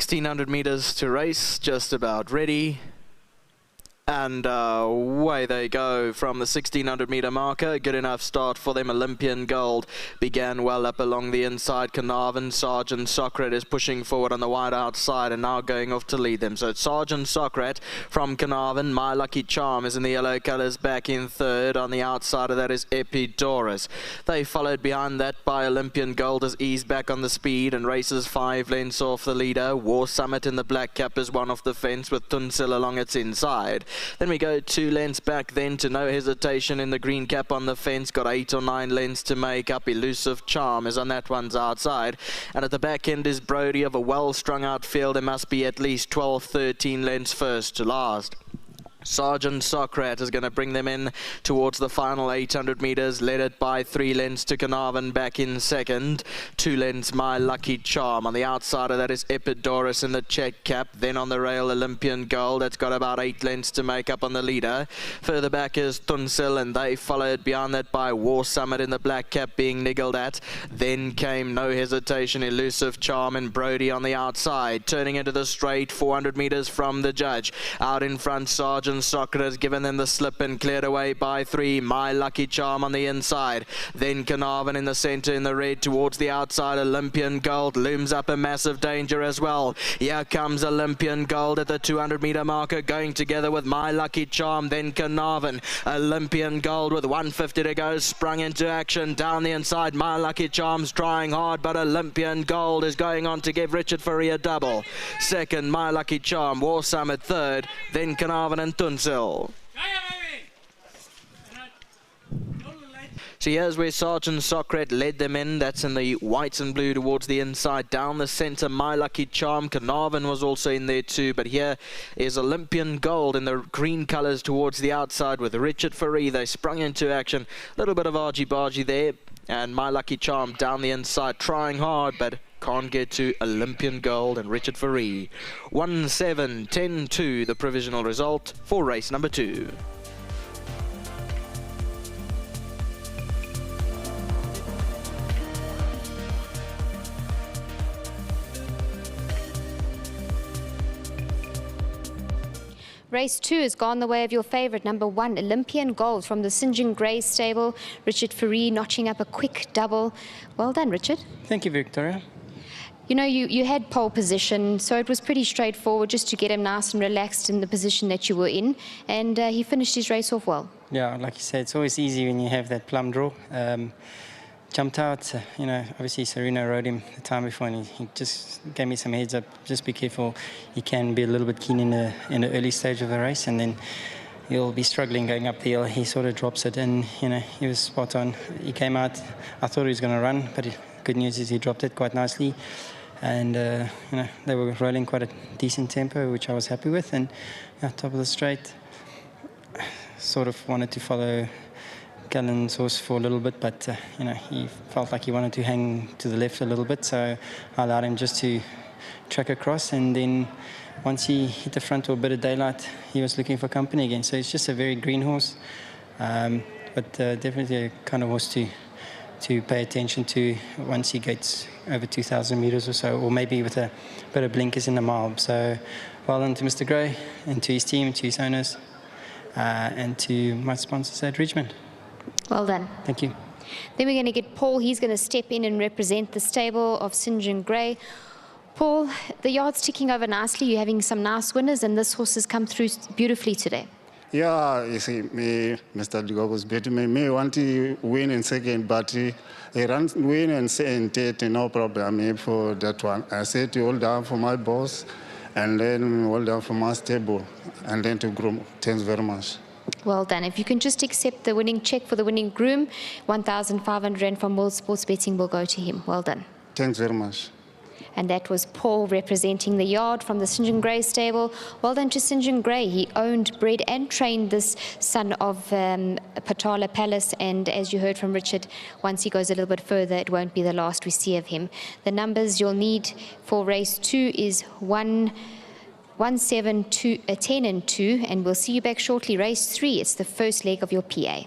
1600 meters to race, just about ready. And away they go from the 1600 meter marker. Good enough start for them. Olympian Gold began well up along the inside. Carnarvon, Sergeant Socrat is pushing forward on the wide outside and now going off to lead them. So it's Sergeant Socrat from Carnarvon. My Lucky Charm is in the yellow colours back in third. On the outside of that is Epidaurus. They followed behind that by Olympian Gold as eased back on the speed and races 5 lengths off the leader. War Summit in the black cap is one off the fence with Tunsil along its inside. Then we go 2 lengths back then to No Hesitation in the green cap on the fence. Got 8 or 9 lengths to make up. Elusive Charm is on that one's outside. And at the back end is Brody of a well-strung out field. There must be at least 12, 13 lengths first to last. Sergeant Socrat is going to bring them in towards the final 800 meters, led it by 3 lengths to Carnarvon back in second. 2 lengths My Lucky Charm. On the outside of that is Epidaurus in the check cap. Then on the rail Olympian Gold. That's got about 8 lengths to make up on the leader. Further back is Tunsil and they followed beyond that by War Summit in the black cap being niggled at. Then came No Hesitation, Elusive Charm and Brody on the outside. Turning into the straight 400 meters from the judge. Out in front Sergeant Socrat has given them the slip and cleared away by 3. My Lucky Charm on the inside. Then Carnarvon in the centre in the red towards the outside. Olympian Gold looms up a massive danger as well. Here comes Olympian Gold at the 200 meter marker going together with My Lucky Charm. Then Carnarvon. Olympian Gold with 150 to go sprung into action down the inside. My Lucky Charm's trying hard but Olympian Gold is going on to give Richard Fourie a double. Second My Lucky Charm. War Summit third. Then Carnarvon and Tunsil. So here's where Sergeant Socrat led them in. That's in the whites and blue towards the inside. Down the centre, My Lucky Charm. Carnarvon was also in there too. But here is Olympian Gold in the green colours towards the outside with Richard Fourie. They sprung into action. A little bit of argy-bargy there. And My Lucky Charm down the inside, trying hard, but can't get to Olympian Gold and Richard Fourie. 1-7-10-2, the provisional result for race number 2. Race 2 has gone the way of your favourite, number 1, Olympian Gold from the St. John Grey stable. Richard Fourie notching up a quick double. Well done, Richard. Thank you, Victoria. You know, you had pole position, so it was pretty straightforward just to get him nice and relaxed in the position that you were in, and he finished his race off well. Yeah, like you said, it's always easy when you have that plum draw. Jumped out, you know, obviously Serena rode him the time before and he just gave me some heads up. Just be careful, he can be a little bit keen in the early stage of the race and then he'll be struggling going up the hill. He sort of drops it and, you know, he was spot on. He came out, I thought he was going to run, but good news is he dropped it quite nicely. And, you know, they were rolling quite a decent tempo, which I was happy with. And top of the straight, sort of wanted to follow Gallen's horse for a little bit, but you know, he felt like he wanted to hang to the left a little bit, so I allowed him just to track across, and then once he hit the front or a bit of daylight, he was looking for company again. So it's just a very green horse, but definitely a kind of horse to pay attention to once he gets over 2,000 meters or so, or maybe with a bit of blinkers in the mile. So well done to Mr. Gray and to his team, to his owners, and to my sponsors at Richmond. Well done. Thank you. Then we're going to get Paul. He's going to step in and represent the stable of St. John Grey. Paul, the yard's ticking over nicely. You're having some nice winners, and this horse has come through beautifully today. Yeah, you see, Mr. Dugogo's beating me. Me want to win in second, but he runs win and third, no problem for that one. I said to hold down for my boss, and then hold down for my stable, and then to groom. Thanks very much. Well done. If you can just accept the winning check for the winning groom, 1,500 Rand from World Sports Betting will go to him. Well done. Thanks very much. And that was Paul representing the yard from the St. John Grey stable. Well done to St. John Grey. He owned, bred and trained this son of Patala Palace, and as you heard from Richard, once he goes a little bit further, it won't be the last we see of him. The numbers you'll need for race 2 is 1, 7, 2, 10 and 2, and we'll see you back shortly. Race 3, it's the first leg of your PA.